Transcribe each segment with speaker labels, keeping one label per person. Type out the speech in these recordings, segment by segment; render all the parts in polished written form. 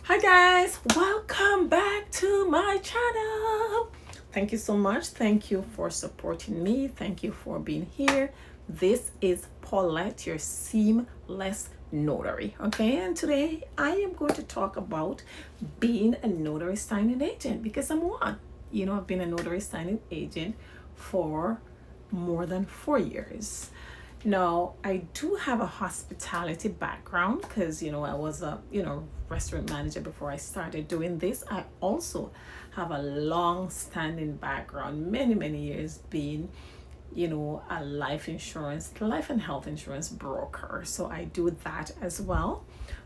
Speaker 1: Hi guys, welcome back to my channel. Thank you so much. Thank you for supporting me. Thank you for being here. This is Paulette, your seamless notary. Okay, and today I am going to talk about being a notary signing agent because I'm one. I've been a notary signing agent for more than 4 years. Now, I do have a hospitality background because, I was a, restaurant manager before I started doing this. I also have a long standing background, many, many years being, a life and health insurance broker. So I do that as well.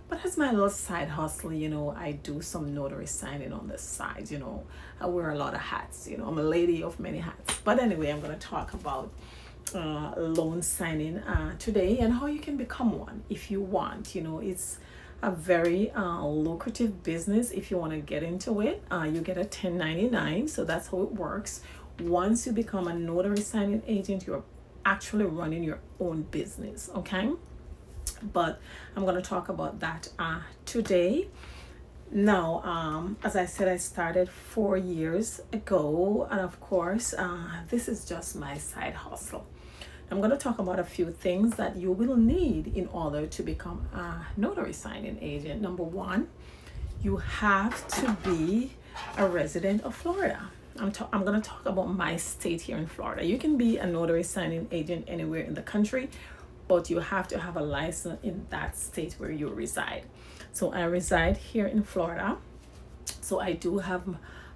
Speaker 1: But as my little side hustle, I do some notary signing on the side. I wear a lot of hats. I'm a lady of many hats. But anyway, I'm going to talk about loan signing today and how you can become one if you want. It's a very lucrative business. If you want to get into it, you get a 1099. So that's how it works. Once you become a notary signing agent, you're actually running your own business. Okay, but I'm going to talk about that today. Now, as I said, I started 4 years ago, and of course, this is just my side hustle. I'm going to talk about a few things that you will need in order to become a notary signing agent. Number one, you have to be a resident of Florida. I'm going to talk about my state here in Florida. You can be a notary signing agent anywhere in the country, but you have to have a license in that state where you reside. So I reside here in Florida. So I do have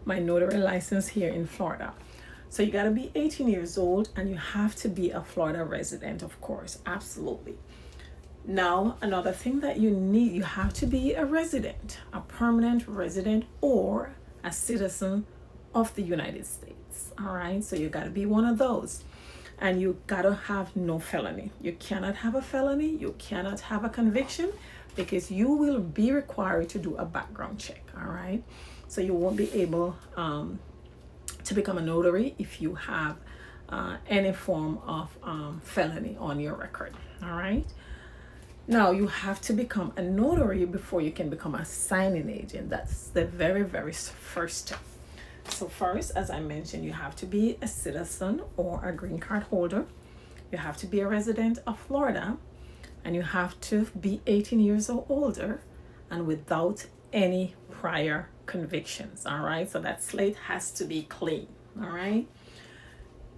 Speaker 1: my notary license here in Florida. So you got to be 18 years old and you have to be a Florida resident, of course. Absolutely. Now, another thing that you have to be a resident, a permanent resident or a citizen of the United States. All right. So you got to be one of those. And you got to have no felony. You cannot have a felony. You cannot have a conviction because you will be required to do a background check. All right. So you won't be able to become a notary if you have any form of felony on your record. All right. Now you have to become a notary before you can become a signing agent. That's the very, very first step. So first, as I mentioned, you have to be a citizen or a green card holder. You have to be a resident of Florida, and you have to be 18 years or older and without any prior convictions. All right. So that slate has to be clean. All right.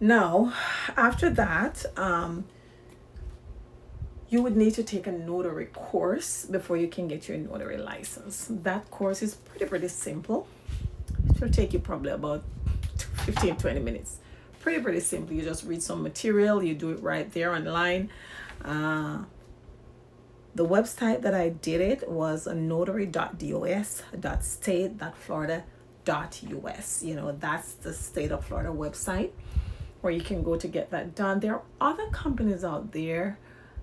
Speaker 1: Now, after that, you would need to take a notary course before you can get your notary license. That course is pretty simple. It will take you probably about 15-20 minutes. Pretty simple. You just read some material. You do it right there online. The website that I did it was notary.dos.state.florida.us. That's the state of Florida website where you can go to get that done. There are other companies out there,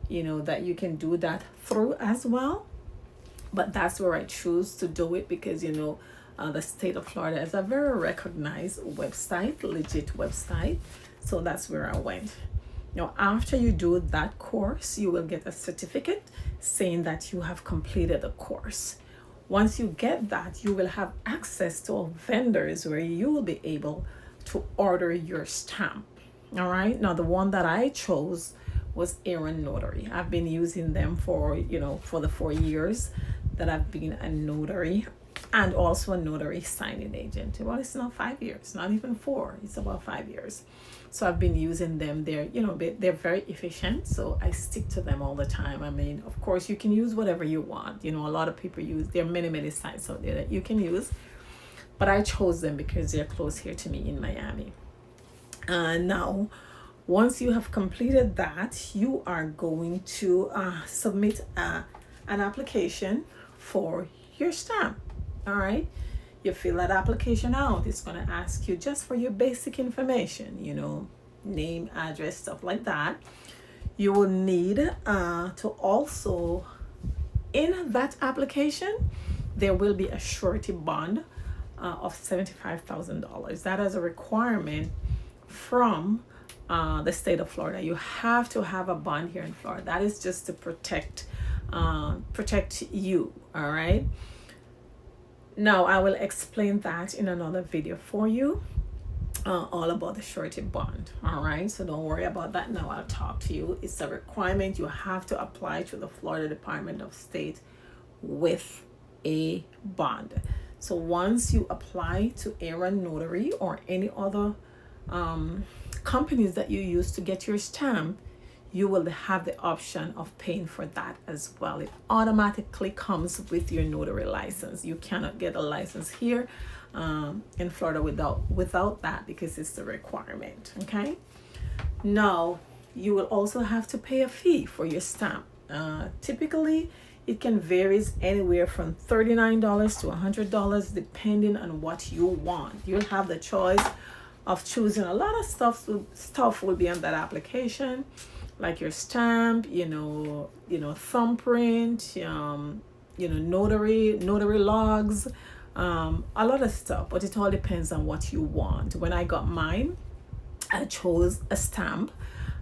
Speaker 1: that you can do that through as well. But that's where I choose to do it because, the state of Florida is a very recognized website, legit website. So that's where I went. Now, after you do that course, you will get a certificate saying that you have completed the course. Once you get that, you will have access to vendors where you will be able to order your stamp. All right. Now, the one that I chose was Aaron Notary. I've been using them for the 4 years that I've been a notary and also a notary signing agent. Well, it's not 5 years, not even 4. It's about 5 years. So I've been using them. They're very efficient. So I stick to them all the time. I mean, of course, you can use whatever you want. A lot of people there are many sites out there that you can use. But I chose them because they're close here to me in Miami. Now, once you have completed that, you are going to submit an application for your stamp. All right. You fill that application out. It's going to ask you just for your basic information, name, address, stuff like that. You will need to also, in that application, there will be a surety bond of $75,000. That is a requirement from the state of Florida. You have to have a bond here in Florida. That is just to protect you. All right. Now I will explain that in another video for you, all about the surety bond. All right, so don't worry about that. Now I'll talk to you. It's a requirement. You have to apply to the Florida Department of State with a bond. So once you apply to Aaron Notary or any other companies that you use to get your stamp, you will have the option of paying for that as well. It automatically comes with your notary license. You cannot get a license here in Florida without that, because it's the requirement. Okay. Now you will also have to pay a fee for your stamp. Typically, it can vary anywhere from $39 to $100 depending on what you want. You'll have the choice of choosing a lot of stuff will be on that application, like your stamp, thumbprint, notary logs, a lot of stuff, but it all depends on what you want. When I got mine, I chose a stamp,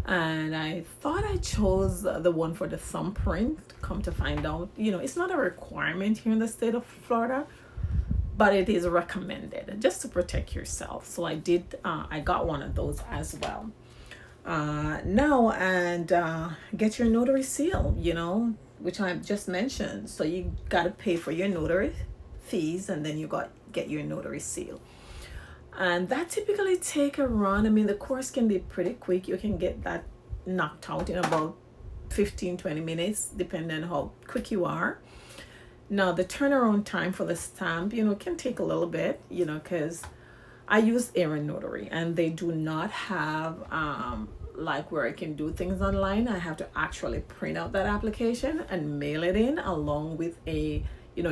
Speaker 1: and I thought I chose the one for the thumbprint. Come to find out, it's not a requirement here in the state of Florida, but it is recommended just to protect yourself. So I got one of those as well. Now, and get your notary seal, which I just mentioned. So you got to pay for your notary fees, and then you get your notary seal. And that typically take around, the course can be pretty quick. You can get that knocked out in about 15-20 minutes, depending on how quick you are. Now, the turnaround time for the stamp, can take a little bit, because I use Aaron Notary, and they do not have like where I can do things online. I have to actually print out that application and mail it in along with a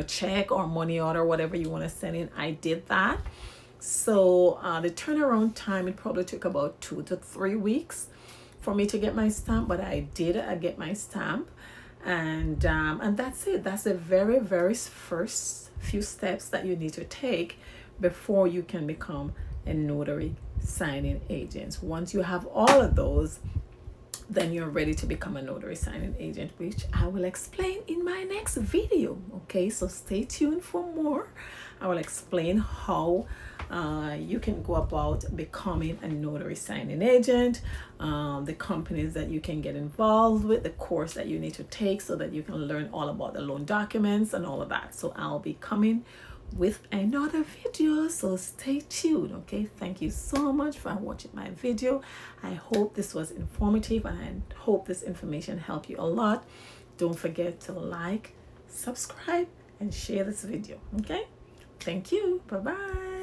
Speaker 1: check or money order, whatever you want to send in. I did that. So the turnaround time, it probably took about 2 to 3 weeks for me to get my stamp, but I get my stamp, and that's it. That's the very, very first few steps that you need to take before you can become a notary signing agent. Once you have all of those, then you're ready to become a notary signing agent, which I will explain in my next video. Okay, so stay tuned for more. I will explain how you can go about becoming a notary signing agent, the companies that you can get involved with, the course that you need to take so that you can learn all about the loan documents and all of that. So I'll be coming with another video, so stay tuned. Okay, thank you so much for watching my video. I hope this was informative, and I hope this information helped you a lot. Don't forget to like, subscribe, and share this video. Okay, thank you. Bye bye.